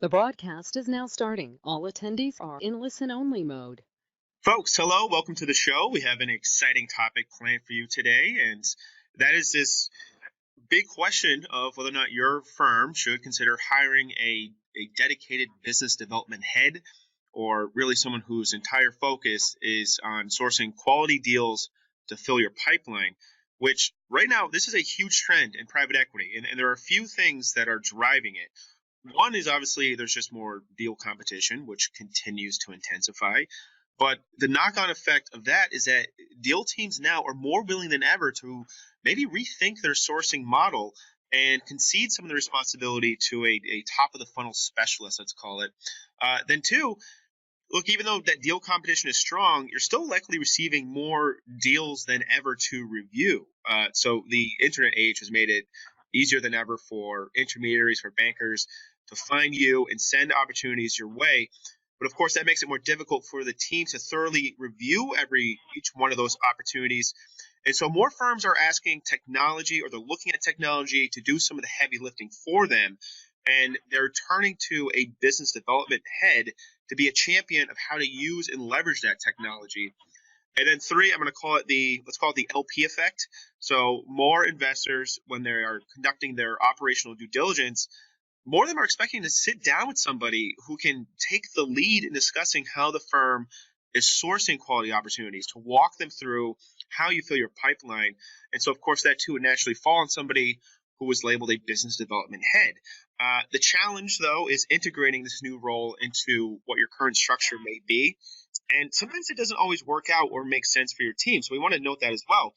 The broadcast is now starting. All attendees are in listen-only mode. Folks, hello, welcome to the show. We have an exciting topic planned for you today, and that is this big question of whether or not your firm should consider hiring a dedicated business development head, or really someone whose entire focus is on sourcing quality deals to fill your pipeline, which right now, this is a huge trend in private equity, and there are a few things that are driving it. One is obviously there's just more deal competition, which continues to intensify. But the knock-on effect of that is that deal teams now are more willing than ever to maybe rethink their sourcing model and concede some of the responsibility to a top of the funnel specialist, let's call it. Then two, look, even though that deal competition is strong, you're still likely receiving more deals than ever to review. So the internet age has made it easier than ever for intermediaries, for bankers to find you and send opportunities your way. But of course, that makes it more difficult for the team to thoroughly review each one of those opportunities. And so more firms are asking technology, or they're looking at technology to do some of the heavy lifting for them. And they're turning to a business development head to be a champion of how to use and leverage that technology. And then three, I'm going to call it let's call it the LP effect. So more investors, when they are conducting their operational due diligence, more of them are expecting to sit down with somebody who can take the lead in discussing how the firm is sourcing quality opportunities, to walk them through how you fill your pipeline. And so, of course, that too would naturally fall on somebody who was labeled a business development head. The challenge, though, is integrating this new role into what your current structure may be. And sometimes it doesn't always work out or make sense for your team. So we want to note that as well.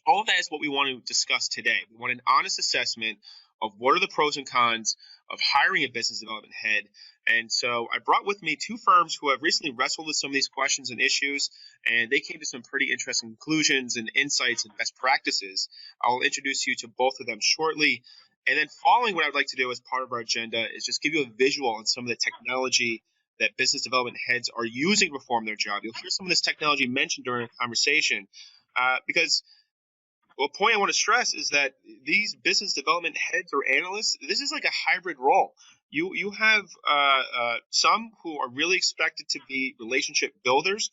All of that is what we want to discuss today. We want an honest assessment of what are the pros and cons of hiring a business development head. And so I brought with me two firms who have recently wrestled with some of these questions and issues, and they came to some pretty interesting conclusions and insights and best practices. I'll introduce you to both of them shortly. And then following, what I'd like to do as part of our agenda is just give you a visual on some of the technology that business development heads are using to perform their job. You'll hear some of this technology mentioned during a conversation because well, point I want to stress is that these business development heads or analysts, this is like a hybrid role. You have some who are really expected to be relationship builders,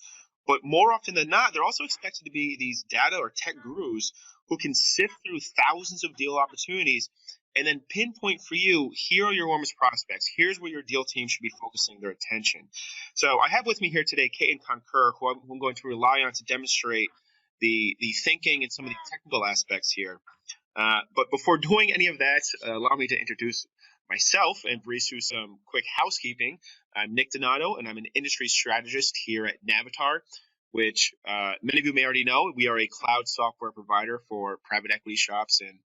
but more often than not, they're also expected to be these data or tech gurus who can sift through thousands of deal opportunities and then pinpoint for you, here are your warmest prospects. Here's where your deal team should be focusing their attention. So I have with me here today Kate and Concur, who I'm going to rely on to demonstrate the thinking and some of the technical aspects here. But before doing any of that, allow me to introduce myself and breeze through some quick housekeeping. I'm Nick Donato, and I'm an industry strategist here at Navatar, which many of you may already know. We are a cloud software provider for private equity shops and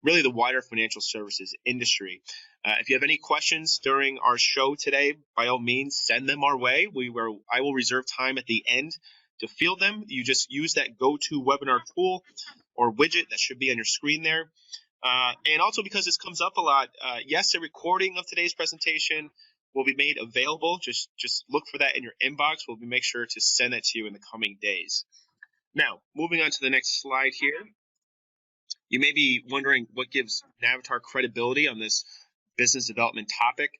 really the wider financial services industry. If you have any questions during our show today, by all means, send them our way. I will reserve time at the end to field them. You just use that GoToWebinar tool or widget that should be on your screen there. And also, because this comes up a lot, yes, a recording of today's presentation will be made available. Just look for that in your inbox. We'll make sure to send that to you in the coming days. Now, moving on to the next slide here. You may be wondering what gives Navatar credibility on this business development topic.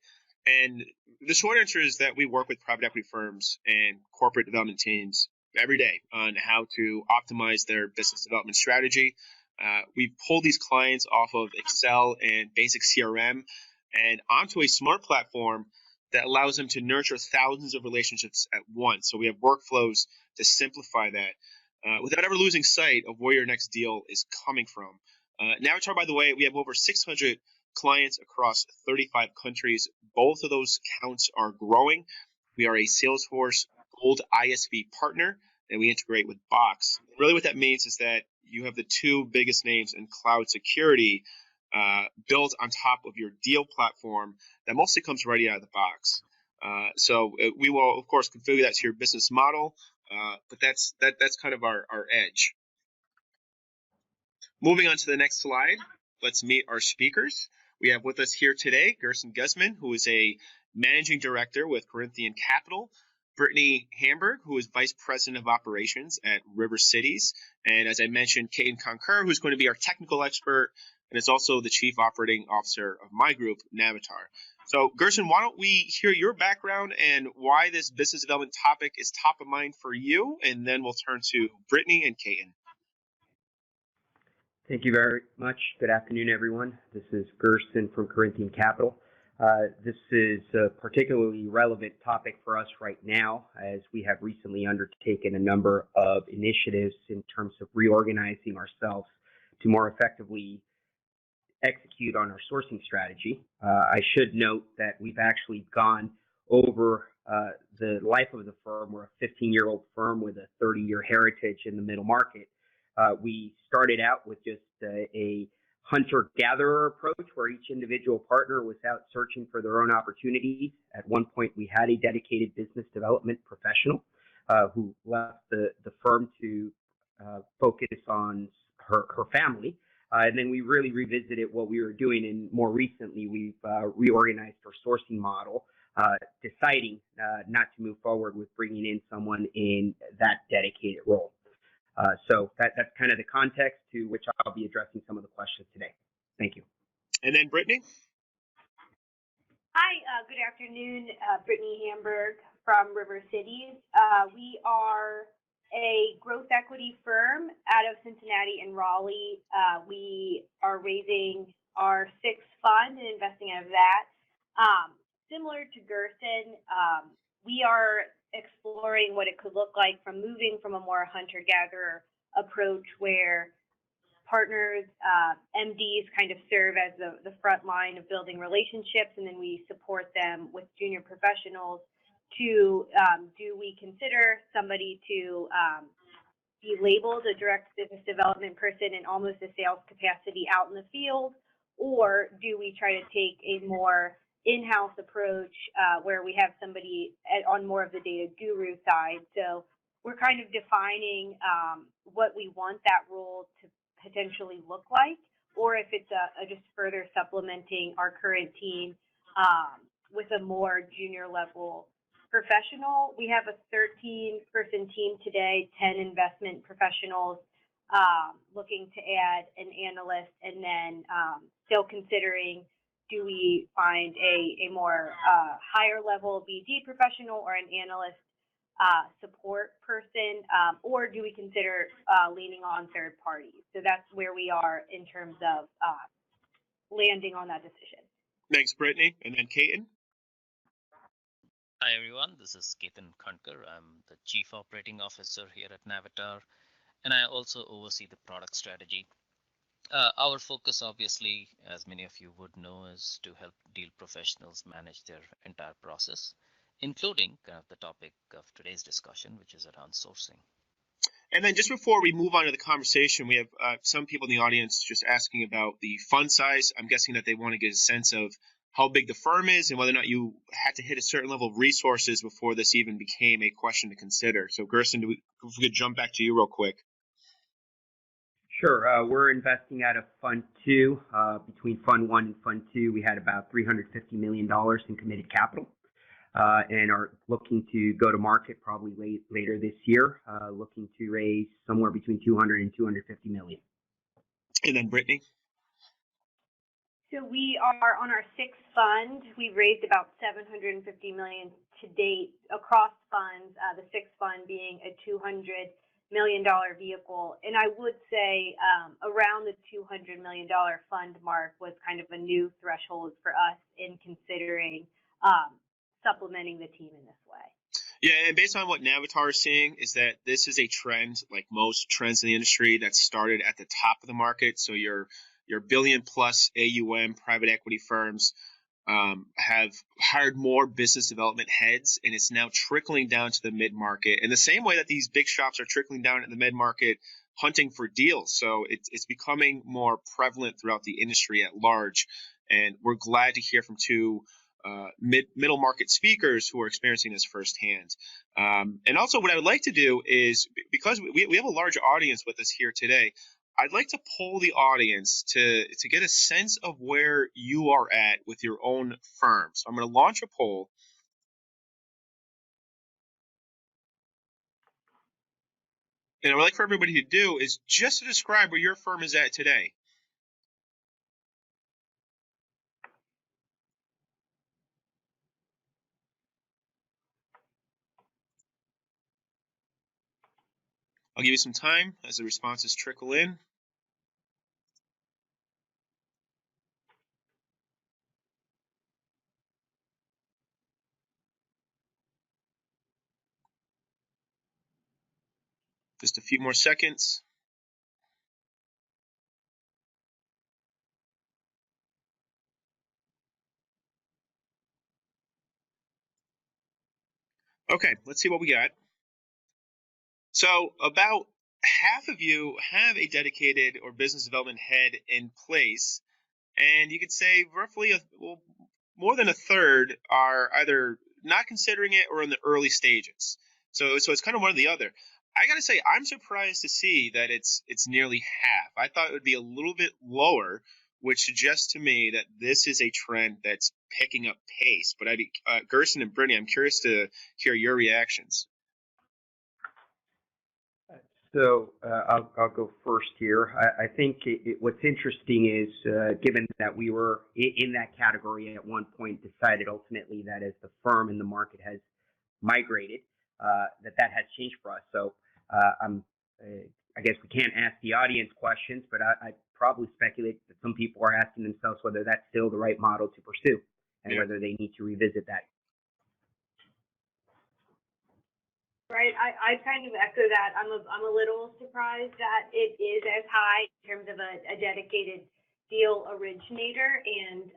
And the short answer is that we work with private equity firms and corporate development teams every day on how to optimize their business development strategy. We pull these clients off of Excel and basic CRM and onto a smart platform that allows them to nurture thousands of relationships at once. So we have workflows to simplify that without ever losing sight of where your next deal is coming from. Navatar, by the way, we have over 600 clients across 35 countries. Both of those counts are growing. We are a Salesforce Gold ISV partner, and we integrate with Box. Really what that means is that you have the two biggest names in cloud security built on top of your deal platform that mostly comes right out of the box. So we will, of course, configure that to your business model, but that's kind of our edge. Moving on to the next slide, let's meet our speakers. We have with us here today Gerson Guzman, who is a managing director with Corinthian Capital, Brittany Hamburg, who is Vice President of Operations at River Cities, and as I mentioned, Kate Concur, who's going to be our technical expert, and is also the Chief Operating Officer of my group, Navatar. So, Gerson, why don't we hear your background and why this business development topic is top of mind for you, and then we'll turn to Brittany and Kaiten. Thank you very much. Good afternoon, everyone. This is Gerson from Corinthian Capital. This is a particularly relevant topic for us right now, as we have recently undertaken a number of initiatives in terms of reorganizing ourselves to more effectively execute on our sourcing strategy. I should note that we've actually gone over the life of the firm. We're a 15-year-old firm with a 30-year heritage in the middle market. We started out with just a hunter-gatherer approach where each individual partner was out searching for their own opportunities. At one point, we had a dedicated business development professional who left the firm to focus on her family. And then we really revisited what we were doing, and more recently, we've reorganized our sourcing model, deciding not to move forward with bringing in someone in that dedicated role. So that's kind of the context to which I'll be addressing some of the questions today. Thank you. And then Brittany? Hi, good afternoon. Brittany Hamburg from River Cities. We are a growth equity firm out of Cincinnati and Raleigh. We are raising our sixth fund and investing out of that. Similar to Gerson, we are exploring what it could look like from moving from a more hunter-gatherer approach where partners, MDs kind of serve as the front line of building relationships, and then we support them with junior professionals to do we consider somebody to be labeled a direct business development person in almost a sales capacity out in the field, or do we try to take a more in-house approach where we have somebody on more of the data guru side? So we're kind of defining what we want that role to potentially look like, or if it's just further supplementing our current team with a more junior level professional. We have a 13-person team today, 10 investment professionals, looking to add an analyst, and then still considering, do we find a more higher level BD professional or an analyst support person, or do we consider leaning on third parties? So that's where we are in terms of landing on that decision. Thanks, Brittany. And then Kaiten? Hi, everyone. This is Ketan Khankar. I'm the Chief Operating Officer here at Navatar, and I also oversee the product strategy. Our focus, obviously, as many of you would know, is to help deal professionals manage their entire process, including kind of the topic of today's discussion, which is around sourcing. And then just before we move on to the conversation, we have some people in the audience just asking about the fund size. I'm guessing that they want to get a sense of how big the firm is and whether or not you had to hit a certain level of resources before this even became a question to consider. So, Gerson, if we could jump back to you real quick. Sure. We're investing out of Fund 2. Between Fund 1 and Fund 2, we had about $350 million in committed capital and are looking to go to market probably later this year, looking to raise somewhere between $200 and $250 million. And then Brittany? So we are on our sixth fund. We've raised about $750 million to date across funds, the sixth fund being a $200 million vehicle. And I would say around the $200 million fund mark was kind of a new threshold for us in considering supplementing the team in this way. Yeah, and based on what Navatar is seeing is that this is a trend, like most trends in the industry, that started at the top of the market. So your billion plus AUM private equity firms have hired more business development heads, and it's now trickling down to the mid-market in the same way that these big shops are trickling down in the mid-market hunting for deals. So it's becoming more prevalent throughout the industry at large, and we're glad to hear from two middle market speakers who are experiencing this firsthand. And also what I would like to do is, because we have a large audience with us here today, I'd like to poll the audience to get a sense of where you are at with your own firm. So I'm going to launch a poll. And what I'd like for everybody to do is just to describe where your firm is at today. I'll give you some time as the responses trickle in. Just a few more seconds. Okay, let's see what we got. So about half of you have a dedicated or business development head in place, and you could say roughly more than a third are either not considering it or in the early stages. So it's kind of one or the other. I gotta say, I'm surprised to see that it's nearly half. I thought it would be a little bit lower, which suggests to me that this is a trend that's picking up pace. But Gerson and Brittany, I'm curious to hear your reactions. So I'll go first here. I think what's interesting is, given that we were in that category at one point, decided ultimately that as the firm and the market has migrated, that has changed for us. So I guess we can't ask the audience questions, but I probably speculate that some people are asking themselves whether that's still the right model to pursue and whether they need to revisit that. Right, I kind of echo that. I'm a little surprised that it is as high in terms of a dedicated deal originator. And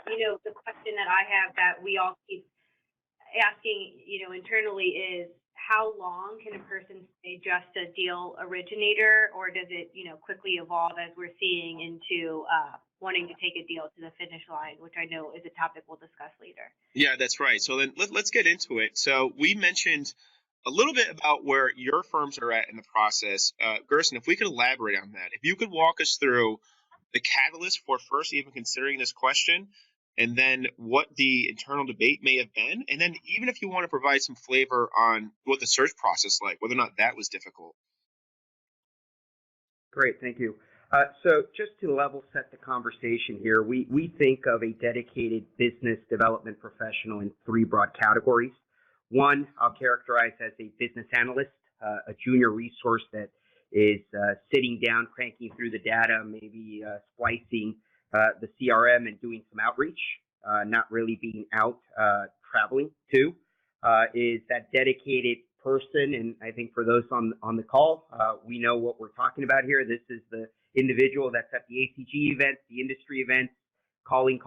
the question that I have that we all keep asking, internally is how long can a person stay just a deal originator, or does it, quickly evolve as we're seeing into wanting to take a deal to the finish line, which I know is a topic we'll discuss later. Yeah, that's right. So then let's get into it. So we mentioned a little bit about where your firms are at in the process. Gerson, if we could elaborate on that, if you could walk us through the catalyst for first even considering this question, and then what the internal debate may have been, and then even if you want to provide some flavor on what the search process like, whether or not that was difficult. Great, thank you. So just to level set the conversation here, we think of a dedicated business development professional in three broad categories. One, I'll characterize as a business analyst, a junior resource that is sitting down, cranking through the data, maybe splicing the CRM and doing some outreach, not really being out traveling. Two, is that dedicated person, and I think for those on the call, we know what we're talking about here. This is the individual that's at the ACG events, the industry events, calling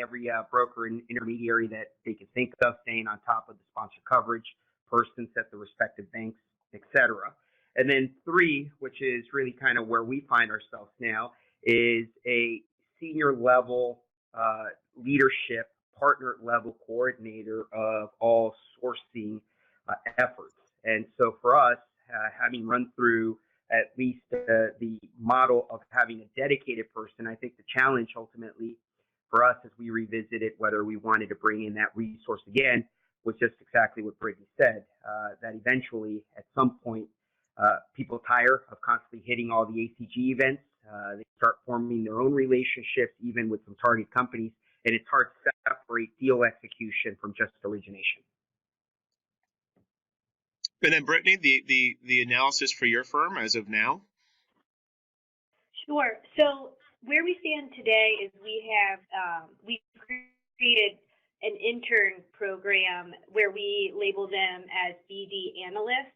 every broker and intermediary that they can think of, staying on top of the sponsor coverage, persons at the respective banks, etc. And then three, which is really kind of where we find ourselves now, is a senior level leadership, partner level coordinator of all sourcing efforts. And so for us, having run through at least the model of having a dedicated person, I think the challenge ultimately for us as we revisited whether we wanted to bring in that resource again was just exactly what Brittany said, that eventually at some point people tire of constantly hitting all the ACG events. They start forming their own relationships, even with some target companies, and it's hard to separate deal execution from just origination. And then Brittany, the analysis for your firm as of now. Sure. So where we stand today is we created an intern program where we label them as BD analysts.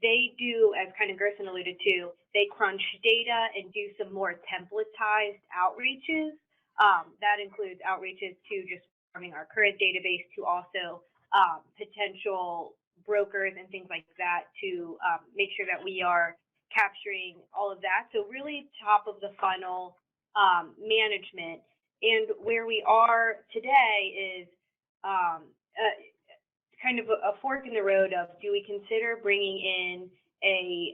They do, as kind of Gerson alluded to, they crunch data and do some more templatized outreaches. That includes outreaches to just forming our current database, to also potential brokers and things like that, to make sure that we are capturing all of that. So really top of the funnel management. And where we are today is kind of a fork in the road of, do we consider bringing in a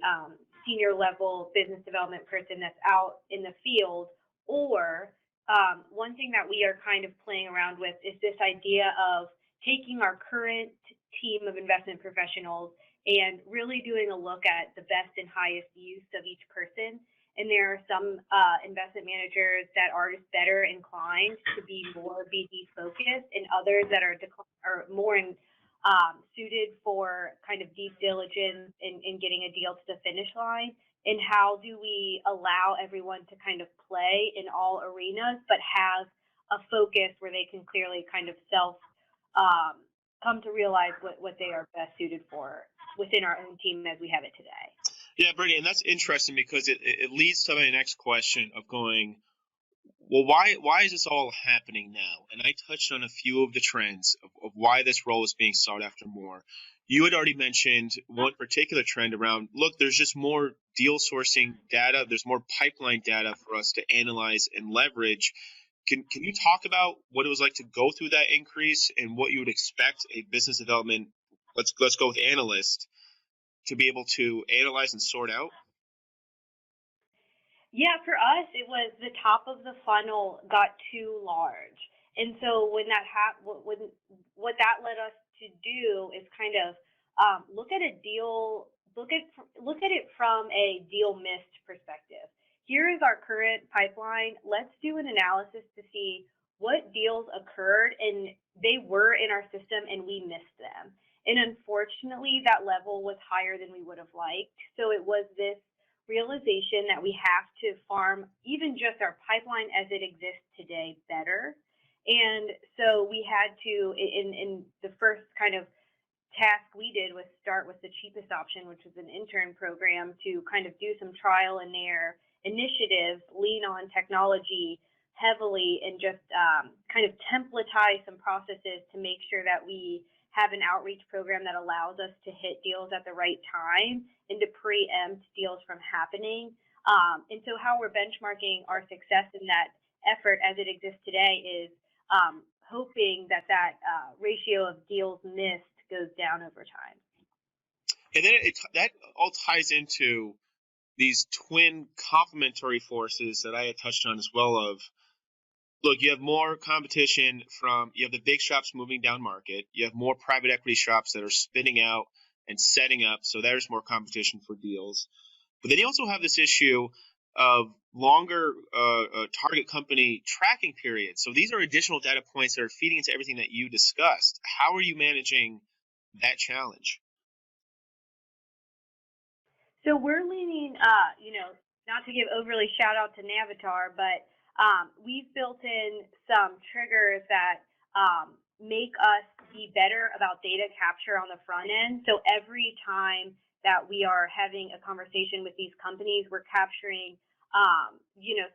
senior level business development person that's out in the field, or one thing that we are kind of playing around with is this idea of taking our current team of investment professionals and really doing a look at the best and highest use of each person. And there are some investment managers that are just better inclined to be more BD focused, and others that are more suited for kind of deep diligence in getting a deal to the finish line? And how do we allow everyone to kind of play in all arenas, but have a focus where they can clearly kind of come to realize what they are best suited for within our own team as we have it today? Yeah, Brittany, and that's interesting because it leads to my next question of going, well, why is this all happening now? And I touched on a few of the trends of why this role is being sought after more. You had already mentioned one particular trend around, look, there's just more deal sourcing data. There's more pipeline data for us to analyze and leverage. Can you talk about what it was like to go through that increase and what you would expect a business development, let's go with analyst, to be able to analyze and sort out? Yeah, for us, it was the top of the funnel got too large. And so when that what that led us to do is kind of look at a deal, look at it from a deal missed perspective. Here is our current pipeline. Let's do an analysis to see what deals occurred and they were in our system and we missed them. And unfortunately, that level was higher than we would have liked. So it was this realization that we have to farm even just our pipeline as it exists today better. And so we had to, in the first kind of task we did was start with the cheapest option, which was an intern program, to kind of do some trial and error initiatives, lean on technology heavily, and just kind of templatize some processes to make sure that we have an outreach program that allows us to hit deals at the right time and to preempt deals from happening. And so how we're benchmarking our success in that effort as it exists today is hoping that ratio of deals missed goes down over time. And then that all ties into these twin complementary forces that I had touched on as well of, look, you have more competition you have the big shops moving down market. You have more private equity shops that are spinning out and setting up. So there's more competition for deals. But then you also have this issue of longer target company tracking periods. So these are additional data points that are feeding into everything that you discussed. How are you managing that challenge? So we're leaning, not to give overly shout out to Navatar, but we've built in some triggers that make us be better about data capture on the front end. So every time that we are having a conversation with these companies, we're capturing,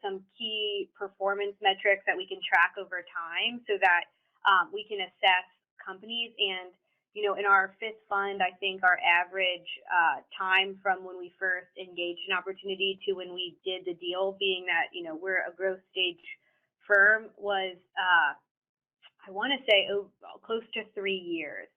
some key performance metrics that we can track over time so that we can assess companies. And in our fifth fund, I think our average time from when we first engaged an opportunity to when we did the deal, being that, we're a growth stage firm, was, I want to say, close to 3 years.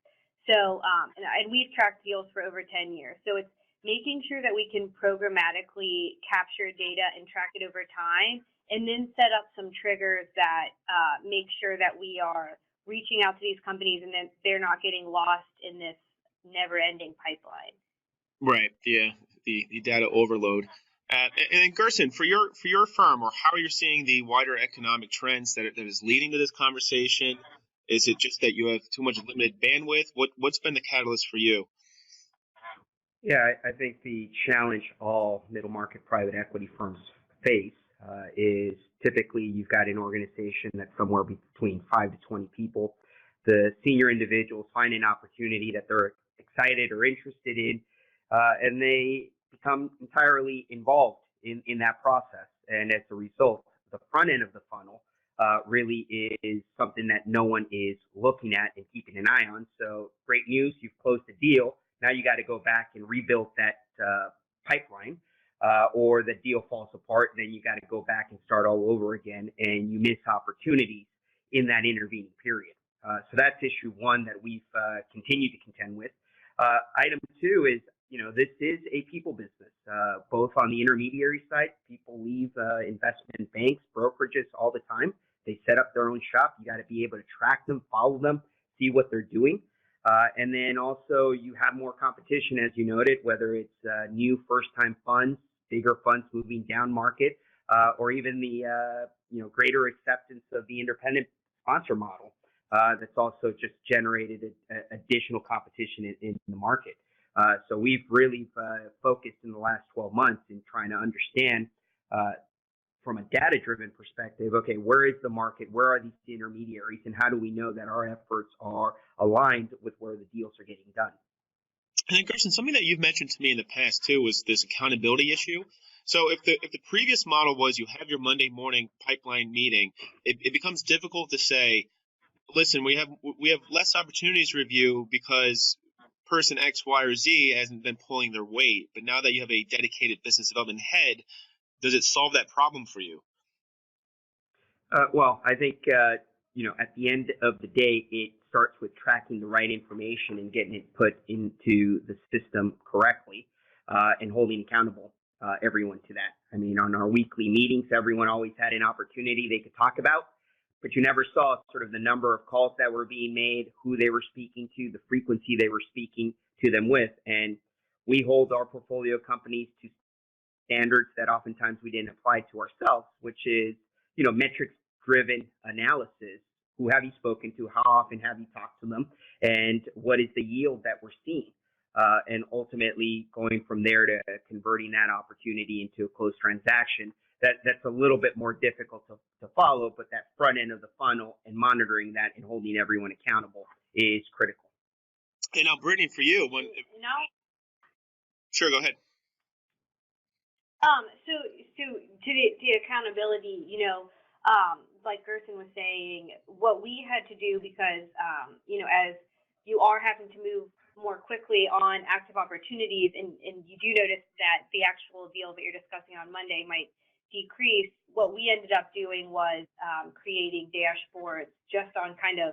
So, and we've tracked deals for over 10 years. So it's making sure that we can programmatically capture data and track it over time, and then set up some triggers that make sure that we are reaching out to these companies and then they're not getting lost in this never-ending pipeline. Right. Yeah. The data overload. And then Gerson, for your firm, or how are you seeing the wider economic trends that is leading to this conversation? Is it just that you have too much limited bandwidth? What's been the catalyst for you? Yeah, I think the challenge all middle market private equity firms face is typically you've got an organization that's somewhere between 5 to 20 people. The senior individuals find an opportunity that they're excited or interested in, and they become entirely involved in that process. And as a result, the front end of the funnel really is something that no one is looking at and keeping an eye on. So great news, you've closed the deal. Now you got to go back and rebuild that pipeline, or the deal falls apart, and then you got to go back and start all over again, and you miss opportunities in that intervening period. So that's issue one that we've continued to contend with. Item two is, this is a people business. Both on the intermediary side, people leave investment banks, brokerages all the time. They set up their own shop. You got to be able to track them, follow them, see what they're doing. And then also you have more competition, as you noted, whether it's new first-time funds, bigger funds moving down market, or even the greater acceptance of the independent sponsor model. that's also just generated additional competition in the market. So we've really focused in the last 12 months in trying to understand from a data-driven perspective, okay, where is the market? Where are these intermediaries? And how do we know that our efforts are aligned with where the deals are getting done? And then, Gerson, something that you've mentioned to me in the past too was this accountability issue. So if the previous model was you have your Monday morning pipeline meeting, it becomes difficult to say, listen, we have less opportunities to review because person X, Y, or Z hasn't been pulling their weight. But now that you have a dedicated business development head, does it solve that problem for you? Well, I think at the end of the day, it starts with tracking the right information and getting it put into the system correctly, and holding accountable everyone to that. I mean, on our weekly meetings, everyone always had an opportunity they could talk about, but you never saw sort of the number of calls that were being made, who they were speaking to, the frequency they were speaking to them with. And we hold our portfolio companies to standards that oftentimes we didn't apply to ourselves, which is, metrics-driven analysis. Who have you spoken to? How often have you talked to them? And what is the yield that we're seeing? And ultimately going from there to converting that opportunity into a closed transaction. That's a little bit more difficult to follow, but that front end of the funnel and monitoring that and holding everyone accountable is critical. And now, Brittany, for you, sure, go ahead. So to the accountability, like Gerson was saying, what we had to do because, as you are having to move more quickly on active opportunities, and you do notice that the actual deals that you're discussing on Monday might decrease, what we ended up doing was creating dashboards just on kind of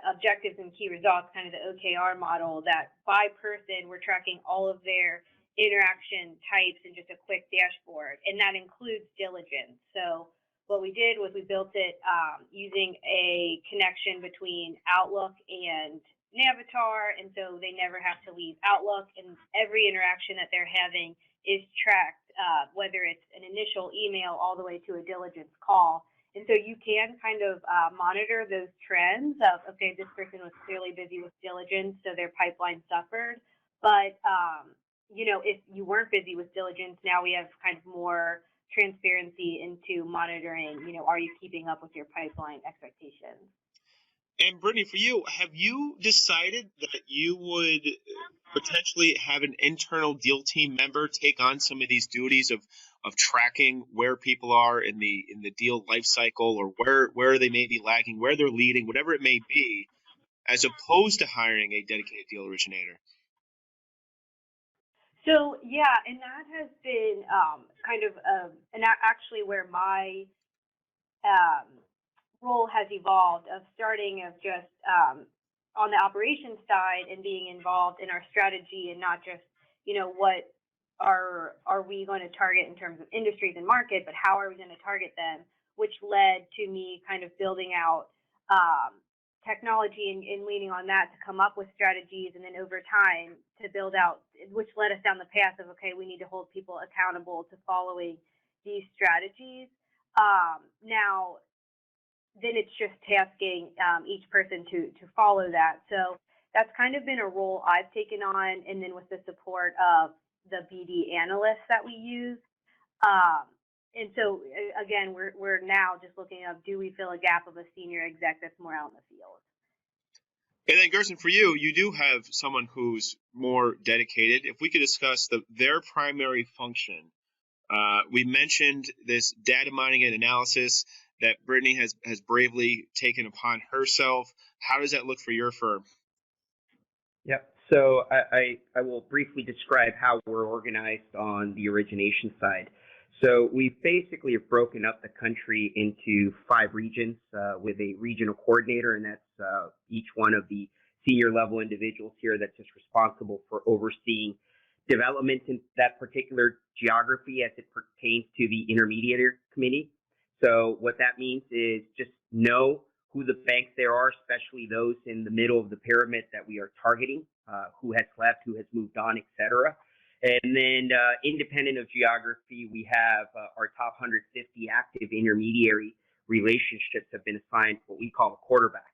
objectives and key results, kind of the OKR model, that by person we're tracking all of their interaction types in just a quick dashboard, and that includes diligence. So what we did was we built it using a connection between Outlook and Navatar, and so they never have to leave Outlook, and every interaction that they're having is tracked, whether it's an initial email all the way to a diligence call. And so you can kind of monitor those trends of, okay, this person was clearly busy with diligence, so their pipeline suffered. But, if you weren't busy with diligence, now we have kind of more transparency into monitoring, are you keeping up with your pipeline expectations? And Brittany, for you, have you decided that you would potentially have an internal deal team member take on some of these duties of tracking where people are in the deal life cycle, or where they may be lagging, where they're leading, whatever it may be, as opposed to hiring a dedicated deal originator? So, yeah, and that has been actually where my role has evolved, of starting of just on the operations side and being involved in our strategy, and not just, what are we going to target in terms of industries and market, but how are we going to target them, which led to me kind of building out technology and leaning on that to come up with strategies, and then over time to build out, which led us down the path of, okay, we need to hold people accountable to following these strategies. Now, then it's just tasking each person to follow that. So that's kind of been a role I've taken on, and then with the support of the BD analysts that we use. And so, again, we're now just looking at, do we fill a gap of a senior exec that's more out in the field? And then, Gerson, for you, you do have someone who's more dedicated. If we could discuss their primary function. We mentioned this data mining and analysis that Brittany has bravely taken upon herself. How does that look for your firm? Yep. So I will briefly describe how we're organized on the origination side. So we basically have broken up the country into 5 regions with a regional coordinator, and that's each one of the senior level individuals here that's just responsible for overseeing development in that particular geography as it pertains to the intermediary committee. So what that means is just know who the banks there are, especially those in the middle of the pyramid that we are targeting, who has left, who has moved on, et cetera. And then independent of geography, we have our top 150 active intermediary relationships have been assigned what we call a quarterback.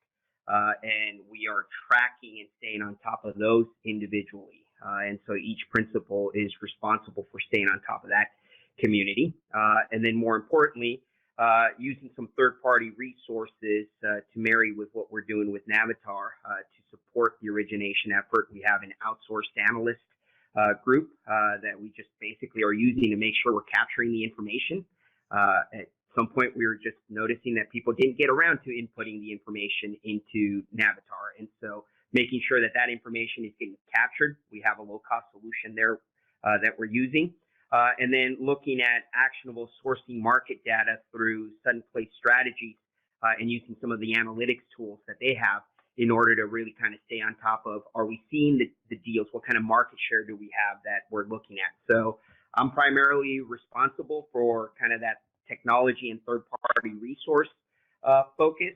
And we are tracking and staying on top of those individually. And so each principal is responsible for staying on top of that community. And then more importantly, using some third-party resources to marry with what we're doing with Navatar to support the origination effort. We have an outsourced analyst group that we just basically are using to make sure we're capturing the information. At some point, we were just noticing that people didn't get around to inputting the information into Navatar. And so making sure that that information is getting captured. We have a low-cost solution there that we're using. And then looking at actionable sourcing market data through sudden place strategies and using some of the analytics tools that they have in order to really kind of stay on top of, are we seeing the deals? What kind of market share do we have that we're looking at? So I'm primarily responsible for kind of that technology and third-party resource focus,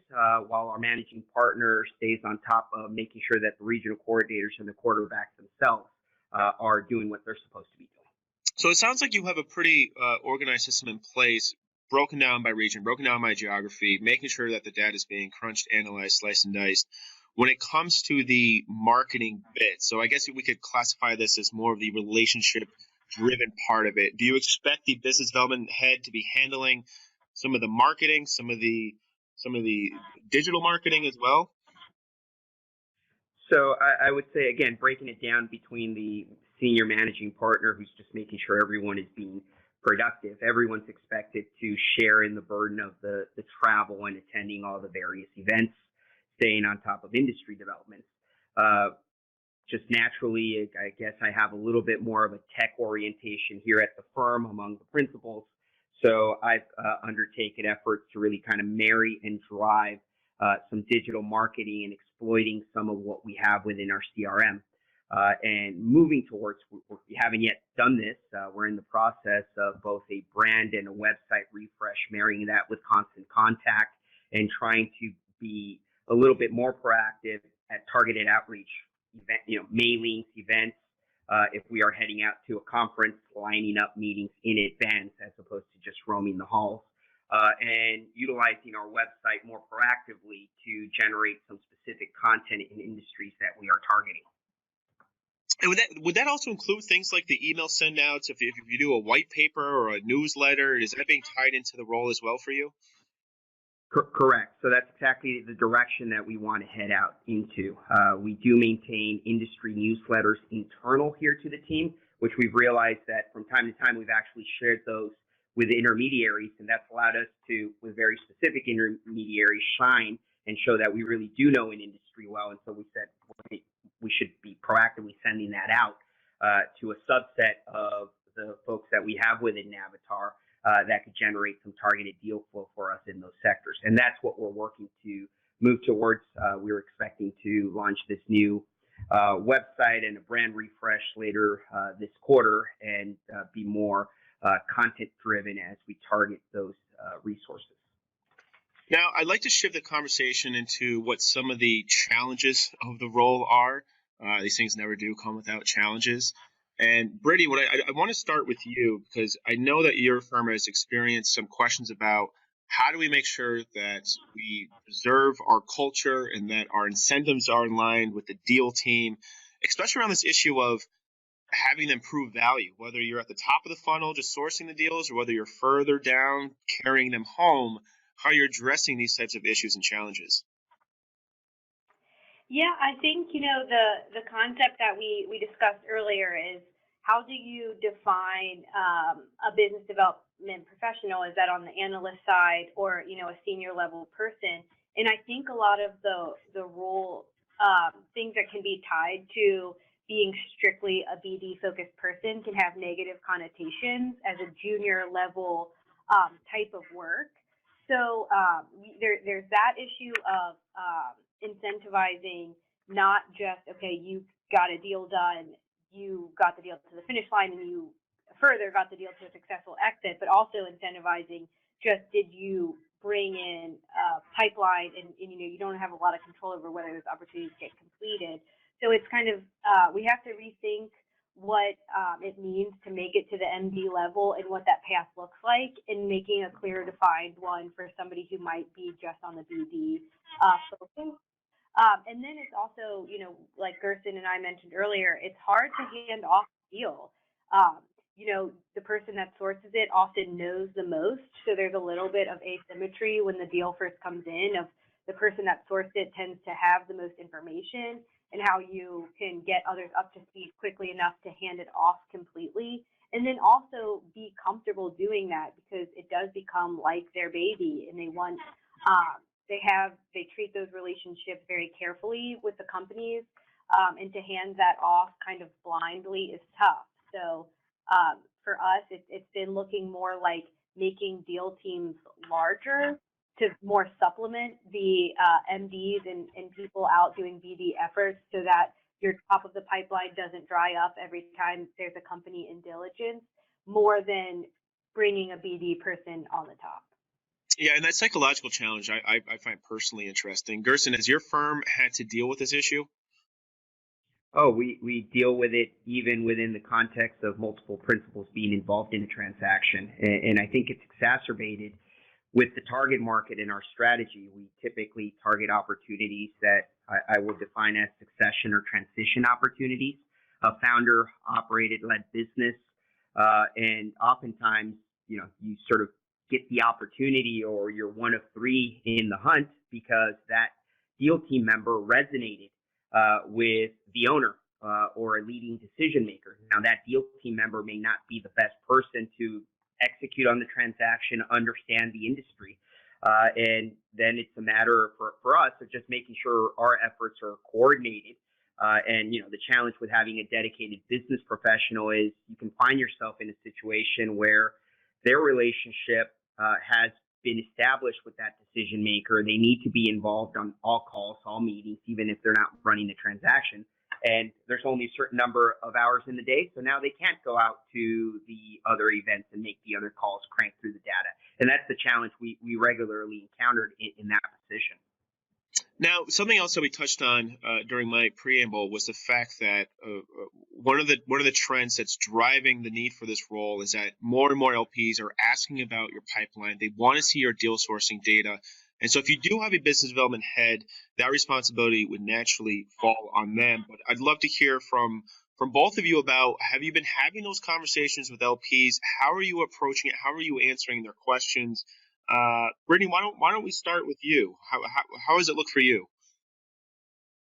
while our managing partner stays on top of making sure that the regional coordinators and the quarterbacks themselves are doing what they're supposed to be doing. So it sounds like you have a pretty organized system in place, broken down by region, broken down by geography, making sure that the data is being crunched, analyzed, sliced, and diced. When it comes to the marketing bit, so I guess we could classify this as more of the relationship-driven part of it. Do you expect the business development head to be handling some of the marketing, some of the digital marketing as well? So I would say, again, breaking it down between the senior managing partner who's just making sure everyone is being productive. Everyone's expected to share in the burden of the travel and attending all the various events, staying on top of industry developments. Just naturally, I guess I have a little bit more of a tech orientation here at the firm among the principals. So I've undertaken efforts to really kind of marry and drive some digital marketing and exploiting some of what we have within our CRM. And moving towards, we haven't yet done this. We're in the process of both a brand and a website refresh, marrying that with constant contact and trying to be a little bit more proactive at targeted outreach, mailings, events. If we are heading out to a conference, lining up meetings in advance as opposed to just roaming the halls. And utilizing our website more proactively to generate some specific content in industries that we are targeting. And would that also include things like the email send outs? If you do a white paper or a newsletter, is that being tied into the role as well for you? Correct. So that's exactly the direction that we want to head out into. We do maintain industry newsletters internal here to the team, which we've realized that from time to time we've actually shared those with intermediaries, and that's allowed us to, with very specific intermediaries, shine and show that we really do know an industry well. And so we said we should be proactively sending that out to a subset of the folks that we have within Navatar that could generate some targeted deal flow for us in those sectors. And that's what we're working to move towards. We're expecting to launch this new website and a brand refresh later this quarter and be more content driven as we target those resources. Now, I'd like to shift the conversation into what some of the challenges of the role are. These things never do come without challenges. And Brittany, I want to start with you because I know that your firm has experienced some questions about how do we make sure that we preserve our culture and that our incentives are in line with the deal team, especially around this issue of having them prove value, whether you're at the top of the funnel just sourcing the deals or whether you're further down carrying them home, how you're addressing these types of issues and challenges. Yeah, I think, the concept that we discussed earlier is how do you define a business development professional? Is that on the analyst side or, a senior level person? And I think a lot of the role, things that can be tied to being strictly a BD focused person can have negative connotations as a junior level type of work. So there's that issue of incentivizing not just, okay, you got a deal done, you got the deal to the finish line, and you further got the deal to a successful exit, but also incentivizing just did you bring in a pipeline and you don't have a lot of control over whether those opportunities get completed. So it's kind of, we have to rethink what it means to make it to the MD level and what that path looks like, and making a clear, defined one for somebody who might be just on the BD focus. And then it's also, like Gerson and I mentioned earlier, it's hard to hand off the deal. The person that sources it often knows the most, so there's a little bit of asymmetry when the deal first comes in. Of the person that sourced it tends to have the most information, and how you can get others up to speed quickly enough to hand it off completely. And then also be comfortable doing that, because it does become like their baby, and they want they treat those relationships very carefully with the companies, and to hand that off kind of blindly is tough. So for us, it's been looking more like making deal teams larger to more supplement the MDs and people out doing BD efforts, so that your top of the pipeline doesn't dry up every time there's a company in diligence, more than bringing a BD person on the top. Yeah, and that psychological challenge I find personally interesting. Gerson, has your firm had to deal with this issue? Oh, we deal with it even within the context of multiple principals being involved in a transaction. And I think it's exacerbated with the target market in our strategy. We typically target opportunities that I would define as succession or transition opportunities, a founder-operated led business. And oftentimes, you sort of get the opportunity, or you're one of three in the hunt, because that deal team member resonated with the owner or a leading decision maker. Now, that deal team member may not be the best person to execute on the transaction, understand the industry. And then it's a matter for us of just making sure our efforts are coordinated. And the challenge with having a dedicated business professional is you can find yourself in a situation where their relationship has been established with that decision maker. They need to be involved on all calls, all meetings, even if they're not running the transaction. And there's only a certain number of hours in the day, so now they can't go out to the other events and make the other calls, crank through the data. And that's the challenge we regularly encountered in that position. Now, something else that we touched on during my preamble was the fact that one of the trends that's driving the need for this role is that more and more LPs are asking about your pipeline. They want to see your deal sourcing data. And so if you do have a business development head, that responsibility would naturally fall on them. But I'd love to hear from both of you about, have you been having those conversations with LPs? How are you approaching it? How are you answering their questions? Brittany, why don't we start with you? How does it look for you?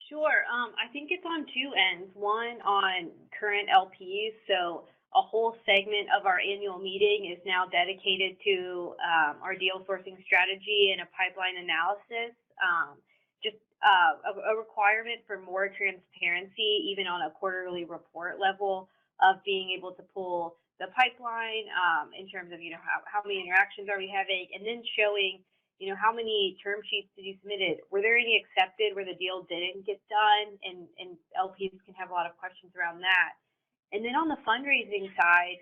Sure. I think it's on two ends. One, on current LPs. So a whole segment of our annual meeting is now dedicated to our deal sourcing strategy and a pipeline analysis. Just a requirement for more transparency, even on a quarterly report level, of being able to pull the pipeline in terms of, how many interactions are we having, and then showing, how many term sheets did you submitted? Were there any accepted where the deal didn't get done? And LPs can have a lot of questions around that. And then on the fundraising side,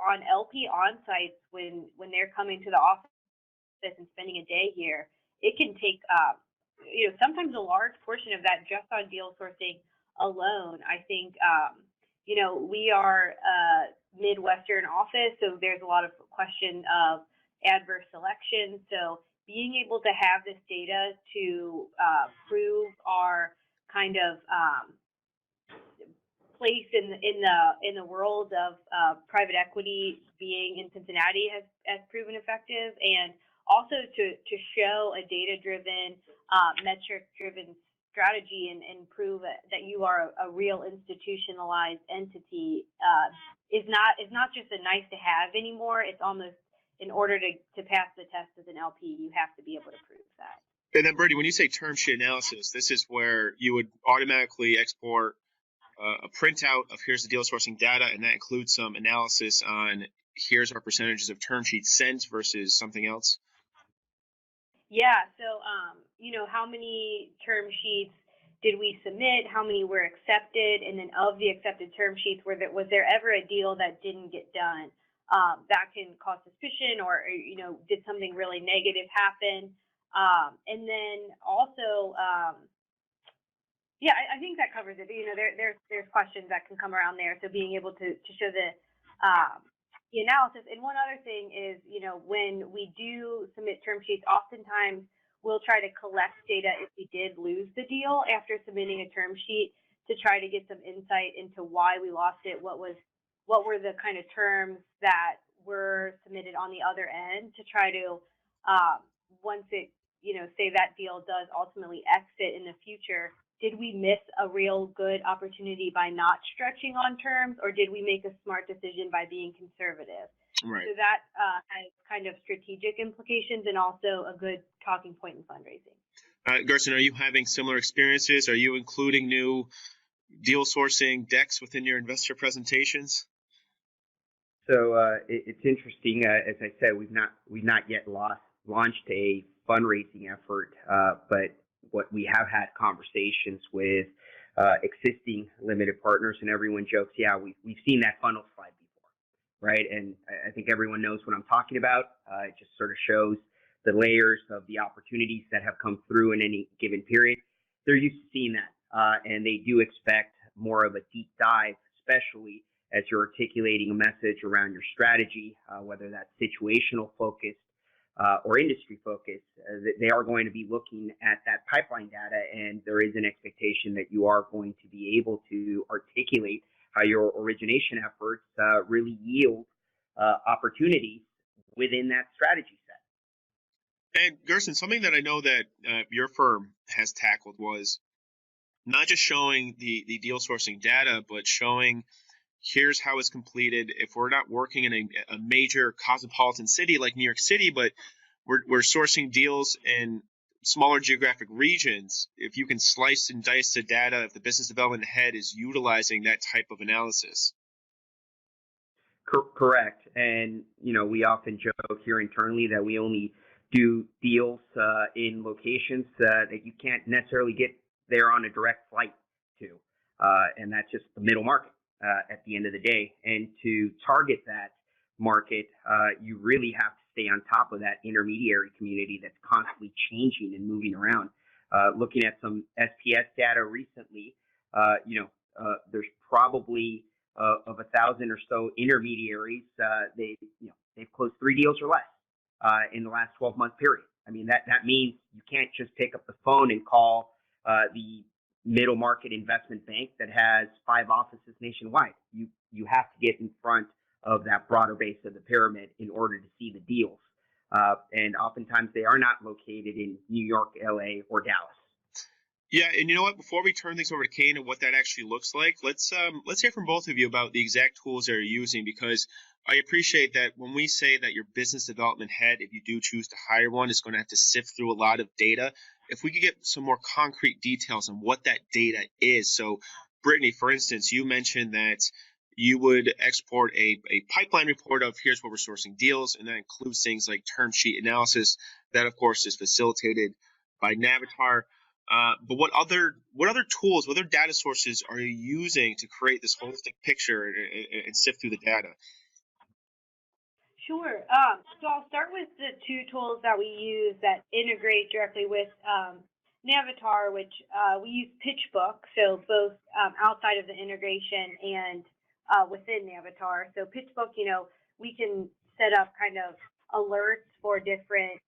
on LP on-sites, when they're coming to the office and spending a day here, it can take, sometimes a large portion of that just on deal sourcing alone. I think, we are a Midwestern office, so there's a lot of question of adverse selection. So being able to have this data to prove our kind of place in the world of private equity being in Cincinnati has proven effective, and also to show a data-driven, metric-driven strategy and prove that you are a real institutionalized entity is not just a nice to have anymore. It's almost, in order to pass the test as an LP, you have to be able to prove that. And then, Brittany, when you say term sheet analysis, this is where you would automatically export a printout of here's the deal sourcing data, and that includes some analysis on here's our percentages of term sheets sent versus something else? Yeah, so, how many term sheets did we submit? How many were accepted? And then of the accepted term sheets, was there ever a deal that didn't get done? That can cause suspicion, or, did something really negative happen? And then also, Yeah, I think that covers it. There's questions that can come around there. So being able to show the analysis. And one other thing is, when we do submit term sheets, oftentimes we'll try to collect data if we did lose the deal after submitting a term sheet to try to get some insight into why we lost it, what were the kind of terms that were submitted on the other end to try to once it say that deal does ultimately exit in the future, did we miss a real good opportunity by not stretching on terms, or did we make a smart decision by being conservative? Right. So that has kind of strategic implications and also a good talking point in fundraising. Gerson, are you having similar experiences? Are you including new deal sourcing decks within your investor presentations? So it's interesting. As I said, we've not yet launched a fundraising effort, but what we have had conversations with existing limited partners, and everyone jokes, yeah, we've seen that funnel slide before, right? And I think everyone knows what I'm talking about. It just sort of shows the layers of the opportunities that have come through in any given period. They're used to seeing that, and they do expect more of a deep dive, especially as you're articulating a message around your strategy, whether that's situational focused or industry focused. They are going to be looking at that pipeline data, and there is an expectation that you are going to be able to articulate how your origination efforts really yield opportunities within that strategy set. And Gerson, something that I know that your firm has tackled was not just showing the deal sourcing data, but showing here's how it's completed. If we're not working in a major cosmopolitan city like New York City, but we're sourcing deals in smaller geographic regions, if you can slice and dice the data, if the business development head is utilizing that type of analysis. Correct. And, we often joke here internally that we only do deals in locations that you can't necessarily get there on a direct flight to. And that's just the middle market at the end of the day. And to target that market, you really have to stay on top of that intermediary community that's constantly changing and moving around. Looking at some SPS data recently, there's probably of 1,000 or so intermediaries, they've closed 3 deals or less in the last 12-month period. I mean, that means you can't just pick up the phone and call the middle market investment bank that has 5 offices nationwide. You have to get in front of that broader base of the pyramid in order to see the deals. And oftentimes they are not located in New York, LA, or Dallas. Yeah, and you know what? Before we turn things over to Kane and what that actually looks like, let's hear from both of you about the exact tools that you're using, because I appreciate that when we say that your business development head, if you do choose to hire one, is going to have to sift through a lot of data. If we could get some more concrete details on what that data is. So, Brittany, for instance, you mentioned that you would export a pipeline report of here's what we're sourcing deals, and that includes things like term sheet analysis. That, of course, is facilitated by Navatar. But what other tools, what other data sources are you using to create this holistic picture and sift through the data? Sure. So I'll start with the 2 tools that we use that integrate directly with Navatar, which we use PitchBook, so both outside of the integration and within Navatar. So PitchBook, we can set up kind of alerts for different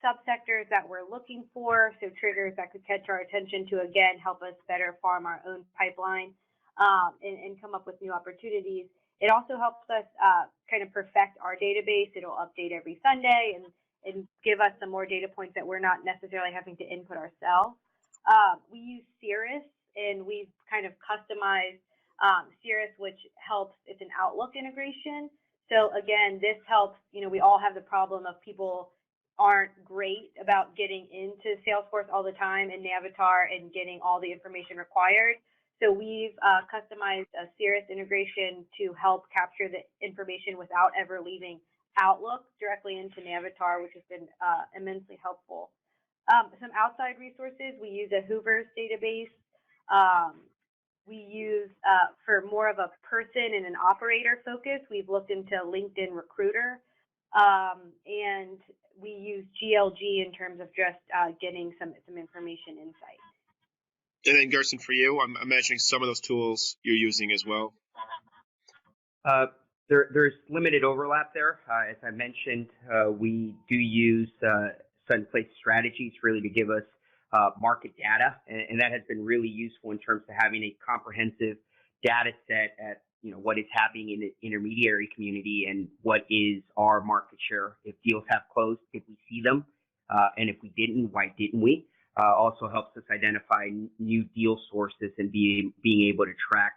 subsectors that we're looking for, so triggers that could catch our attention to, again, help us better farm our own pipeline and come up with new opportunities. It also helps us kind of perfect our database. It'll update every Sunday and give us some more data points that we're not necessarily having to input ourselves. We use Cirrus, and we've kind of customized Cirrus, which helps. It's an Outlook integration. So again, this helps. We all have the problem of people aren't great about getting into Salesforce all the time and Navatar and getting all the information required. So we've customized a Cirrus integration to help capture the information without ever leaving Outlook directly into Navatar, which has been immensely helpful. Some outside resources, we use a Hoover's database. We use, for more of a person and an operator focus, we've looked into LinkedIn Recruiter. And we use GLG in terms of just getting some information insight. And then Gerson, for you, I'm imagining some of those tools you're using as well. There's limited overlap there. As I mentioned, we do use place strategies really to give us market data, and that has been really useful in terms of having a comprehensive data set at what is happening in the intermediary community and what is our market share. If deals have closed, if we see them, and if we didn't, why didn't we? Also helps us identify new deal sources and being able to track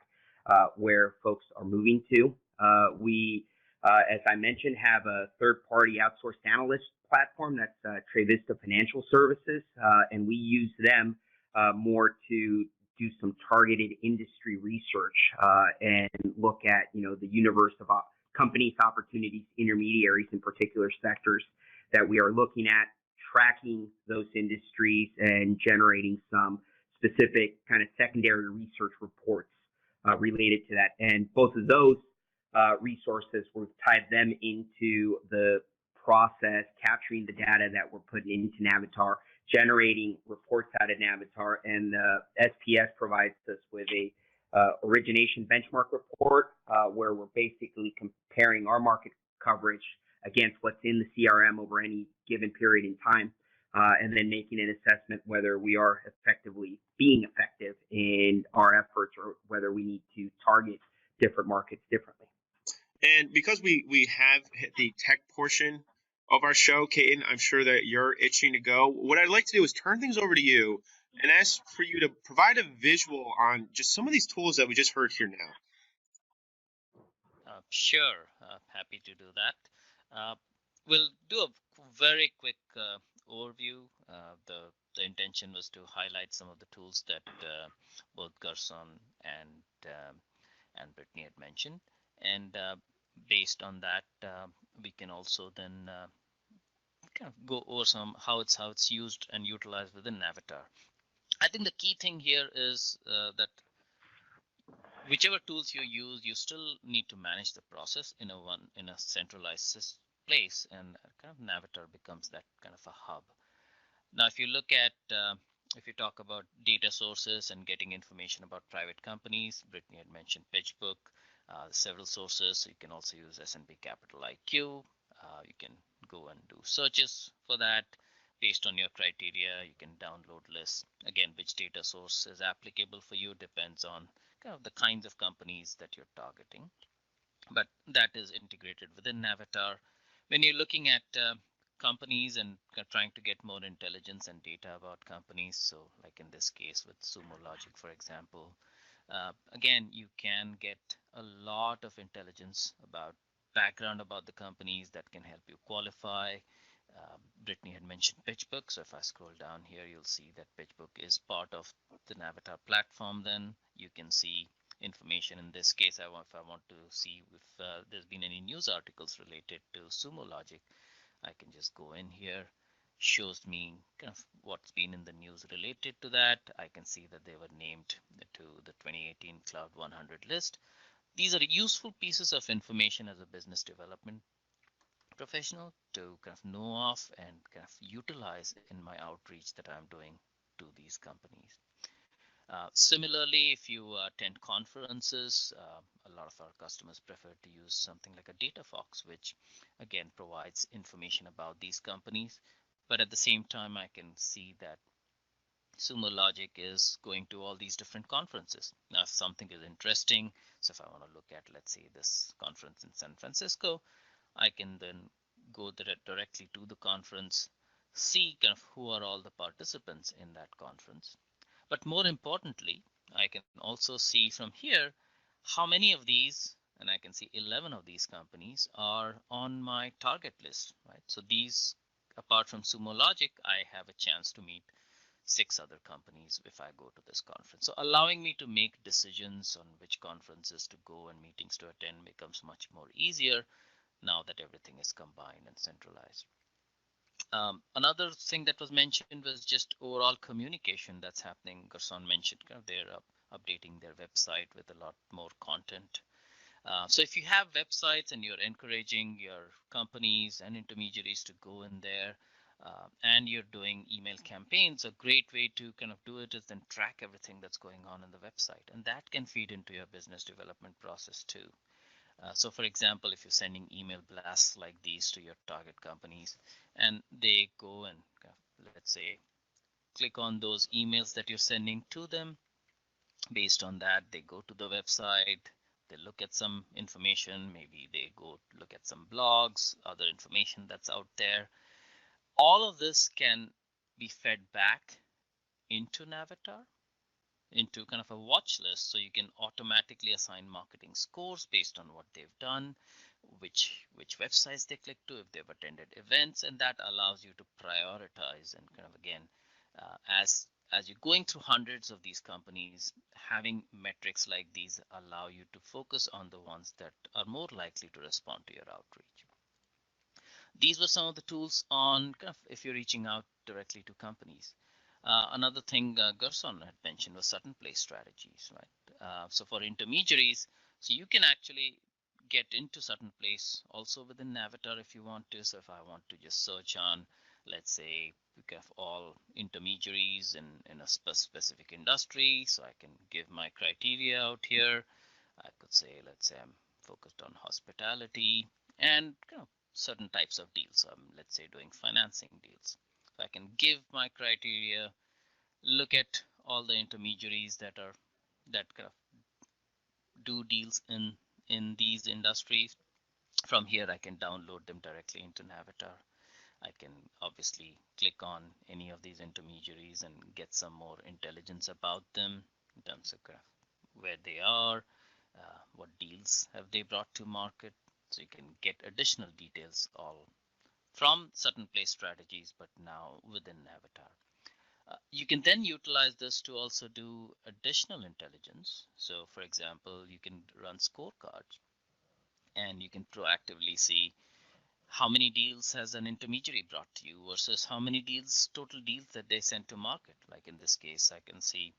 where folks are moving to. We, as I mentioned, have a third-party outsourced analyst platform that's Trevista Financial Services, and we use them more to do some targeted industry research and look at the universe of companies, opportunities, intermediaries in particular sectors that we are looking at, tracking those industries and generating some specific kind of secondary research reports related to that. And both of those resources, we've tied them into the process, capturing the data that we're putting into Navatar, generating reports out of Navatar, and the SPS provides us with a origination benchmark report where we're basically comparing our market coverage against what's in the CRM over any given period in time, and then making an assessment whether we are effectively being effective in our efforts or whether we need to target different markets differently. And because we have hit the tech portion of our show, Caden, I'm sure that you're itching to go. What I'd like to do is turn things over to you and ask for you to provide a visual on just some of these tools that we just heard here now. Sure, happy to do that. We'll do a very quick overview. The intention was to highlight some of the tools that both Gerson and Brittany had mentioned, and based on that, we can also then kind of go over how it's used and utilized within Navatar. I think the key thing here is that whichever tools you use, you still need to manage the process in a centralized place, and kind of Navatar becomes that kind of a hub. Now, if you look at if you talk about data sources and getting information about private companies, Brittany had mentioned PitchBook, several sources. You can also use S&P Capital IQ. You can go and do searches for that. Based on your criteria, you can download lists. Again, which data source is applicable for you depends on kind of the kinds of companies that you're targeting. But that is integrated within Navatar. When you're looking at companies and trying to get more intelligence and data about companies, so like in this case with Sumo Logic, for example, again, you can get a lot of intelligence about background about the companies that can help you qualify. Brittany had mentioned PitchBook, so if I scroll down here, you'll see that PitchBook is part of the Navatar platform. Then you can see information. In this case, if I want to see if there's been any news articles related to Sumo Logic, I can just go in here. Shows me kind of what's been in the news related to that. I can see that they were named to the 2018 Cloud 100 list. These are useful pieces of information as a business development professional to kind of know of and kind of utilize in my outreach that I'm doing to these companies. Similarly, if you attend conferences, a lot of our customers prefer to use something like a data fox, which again provides information about these companies. But at the same time, I can see that Sumo Logic is going to all these different conferences. Now, if something is interesting, so if I want to look at, let's say, this conference in San Francisco, I can then go directly to the conference, see kind of who are all the participants in that conference. But more importantly, I can also see from here how many of these, and I can see 11 of these companies are on my target list, right? So these, apart from Sumo Logic, I have a chance to meet 6 other companies if I go to this conference. So allowing me to make decisions on which conferences to go and meetings to attend becomes much more easier now that everything is combined and centralized. Another thing that was mentioned was just overall communication that's happening. Gerson mentioned kind of they're updating their website with a lot more content. So if you have websites and you're encouraging your companies and intermediaries to go in there, and you're doing email campaigns, a great way to kind of do it is then track everything that's going on in the website, and that can feed into your business development process too. So for example, if you're sending email blasts like these to your target companies and they go and let's say click on those emails that you're sending to them, based on that they go to the website, they look at some information, maybe they go look at some blogs, other information that's out there. All of this can be fed back into Navatar, into kind of a watch list, so you can automatically assign marketing scores based on what they've done, which websites they click to, if they've attended events, and that allows you to prioritize and kind of again, as you're going through hundreds of these companies, having metrics like these allow you to focus on the ones that are more likely to respond to your outreach. These were some of the tools on kind of if you're reaching out directly to companies. Another thing Gerson had mentioned was certain place strategies, right? So for intermediaries, so you can actually get into certain place also within Navatar if you want to. So if I want to just search on, let's say, we have all intermediaries in a specific industry, so I can give my criteria out here. I could say, let's say I'm focused on hospitality and kind of certain types of deals. Let's say doing financing deals. So I can give my criteria, look at all the intermediaries that kind of do deals in these industries. From here, I can download them directly into Navatar. I can obviously click on any of these intermediaries and get some more intelligence about them in terms of where they are, what deals have they brought to market. So you can get additional details all from certain place strategies, but now within Navatar. You can then utilize this to also do additional intelligence. So for example, you can run scorecards and you can proactively see how many deals has an intermediary brought to you versus how many total deals that they sent to market. Like in this case, I can see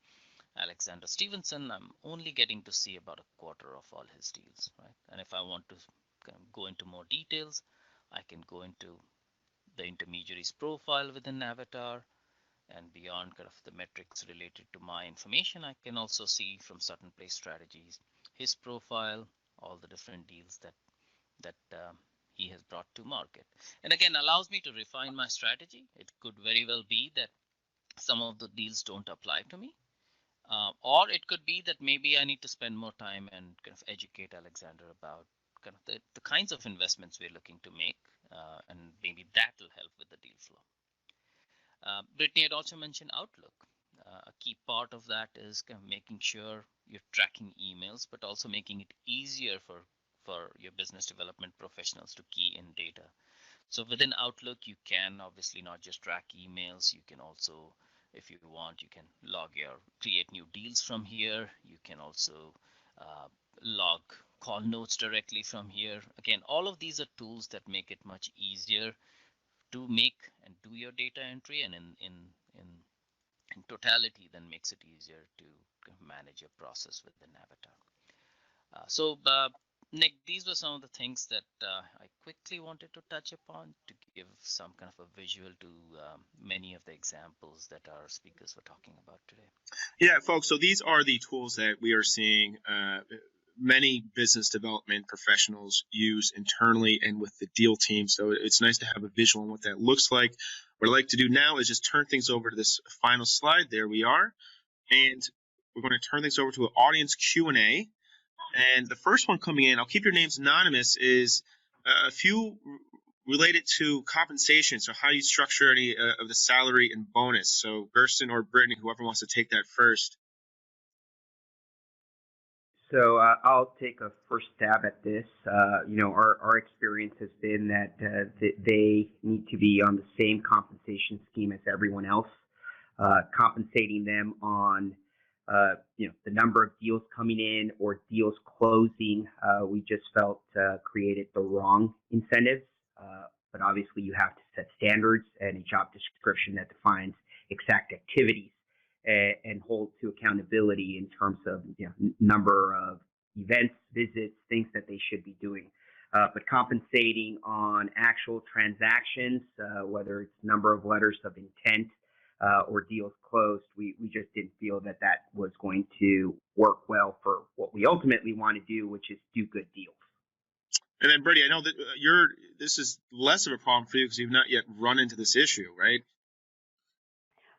Alexander Stevenson, I'm only getting to see about a quarter of all his deals, right? And if I want to kind of go into more details, I can go into the intermediary's profile within Navatar, and beyond kind of the metrics related to my information, I can also see from certain place strategies his profile, all the different deals that he has brought to market. And again, allows me to refine my strategy. It could very well be that some of the deals don't apply to me. Or it could be that maybe I need to spend more time and kind of educate Alexander about kind of the kinds of investments we're looking to make, and maybe that will help with the deal flow. Brittany had also mentioned Outlook. A key part of that is kind of making sure you're tracking emails, but also making it easier for your business development professionals to key in data. So within Outlook, you can obviously not just track emails. You can also, if you want, you can create new deals from here. You can also log call notes directly from here. Again, all of these are tools that make it much easier to make and do your data entry, and in totality, then makes it easier to manage your process within Navatar. Nick, these were some of the things that I quickly wanted to touch upon to give some kind of a visual to many of the examples that our speakers were talking about today. Yeah, folks, so these are the tools that we are seeing many business development professionals use internally and with the deal team. So it's nice to have a visual on what that looks like. What I'd like to do now is just turn things over to this final slide. There we are. And we're going to turn things over to an audience Q&A. And the first one coming in, I'll keep your names anonymous, is a few related to compensation. So how do you structure any of the salary and bonus? So Gerson or Brittany, whoever wants to take that first. So I'll take a first stab at this. Our experience has been that they need to be on the same compensation scheme as everyone else. Compensating them on the number of deals coming in or deals closing, we just felt created the wrong incentives. But obviously you have to set standards and a job description that defines exact activities and hold to accountability in terms of number of events, visits, things that they should be doing. but compensating on actual transactions, whether it's number of letters of intent or deals closed, we just didn't feel that that was going to work well for what we ultimately want to do, which is do good deals. And then, Brittany, I know that this is less of a problem for you because you've not yet run into this issue, right?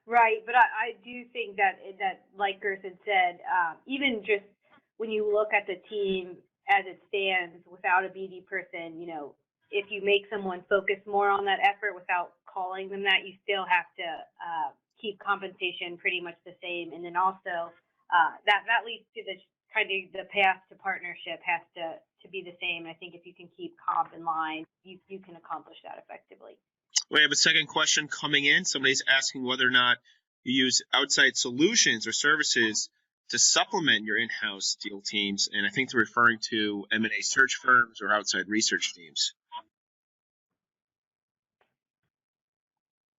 Right, but I do think that like Gerson said, even just when you look at the team as it stands without a BD person, if you make someone focus more on that effort without calling them that, you still have to keep compensation pretty much the same. And then also that leads to the kind of the path to partnership has to be the same. I think if you can keep comp in line, you can accomplish that effectively. We have a second question coming in. Somebody's asking whether or not you use outside solutions or services to supplement your in-house deal teams, and I think they're referring to M&A search firms or outside research teams.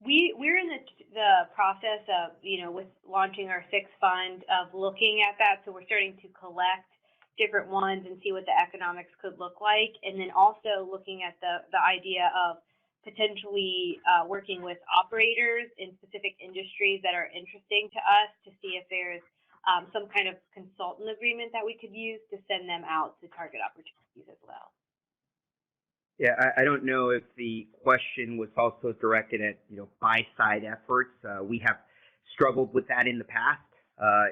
We're in the process of, with launching our sixth fund, of looking at that. So we're starting to collect different ones and see what the economics could look like, and then also looking at the idea of potentially working with operators in specific industries that are interesting to us to see if there's some kind of consultant agreement that we could use to send them out to target opportunities as well. Yeah, I don't know if the question was also directed at buy-side efforts. We have struggled with that in the past.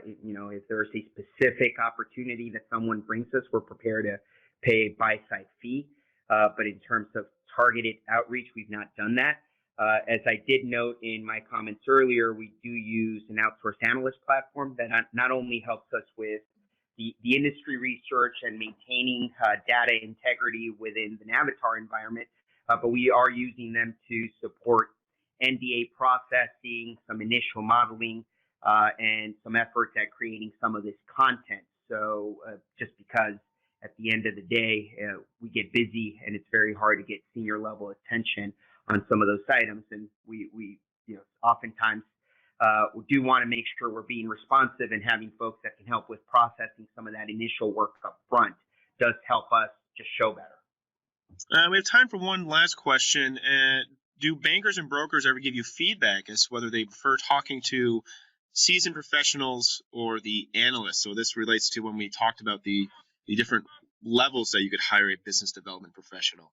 If there's a specific opportunity that someone brings us, we're prepared to pay a buy-side fee. But in terms of targeted outreach, we've not done that. As I did note in my comments earlier, we do use an outsourced analyst platform that not only helps us with the industry research and maintaining data integrity within the Navatar environment, but we are using them to support NDA processing, some initial modeling, and some efforts at creating some of this content. So just because at the end of the day, we get busy and it's very hard to get senior level attention on some of those items. And we oftentimes we do want to make sure we're being responsive, and having folks that can help with processing some of that initial work up front does help us just show better. We have time for one last question. Do bankers and brokers ever give you feedback as to whether they prefer talking to seasoned professionals or the analysts? So this relates to when we talked about the different levels that you could hire a business development professional.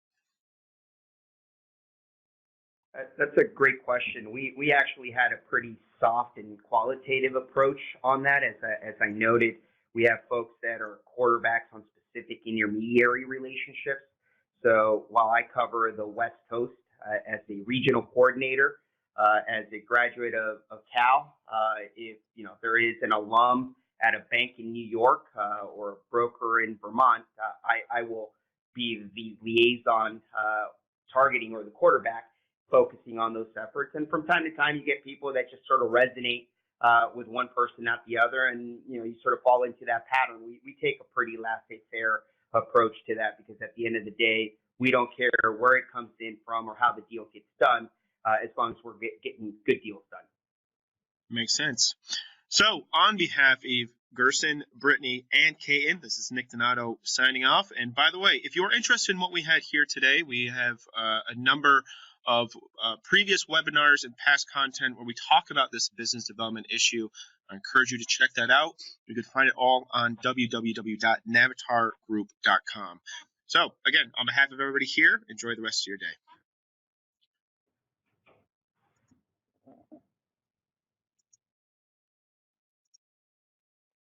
That's a great question. We actually had a pretty soft and qualitative approach on that. As I noted, we have folks that are quarterbacks on specific intermediary relationships. So while I cover the West Coast as a regional coordinator, as a graduate of Cal, if there is an alum at a bank in New York or a broker in Vermont, I will be the liaison targeting, or the quarterback focusing on those efforts. And from time to time, you get people that just sort of resonate with one person, not the other, and you sort of fall into that pattern. We take a pretty laissez-faire approach to that, because at the end of the day, we don't care where it comes in from or how the deal gets done, as long as we're getting good deals done. Makes sense. So on behalf of Gerson, Brittany, and Kaiten, this is Nick Donato signing off. And by the way, if you're interested in what we had here today, we have a number of previous webinars and past content where we talk about this business development issue. I encourage you to check that out. You can find it all on www.navatargroup.com. So again, on behalf of everybody here, enjoy the rest of your day.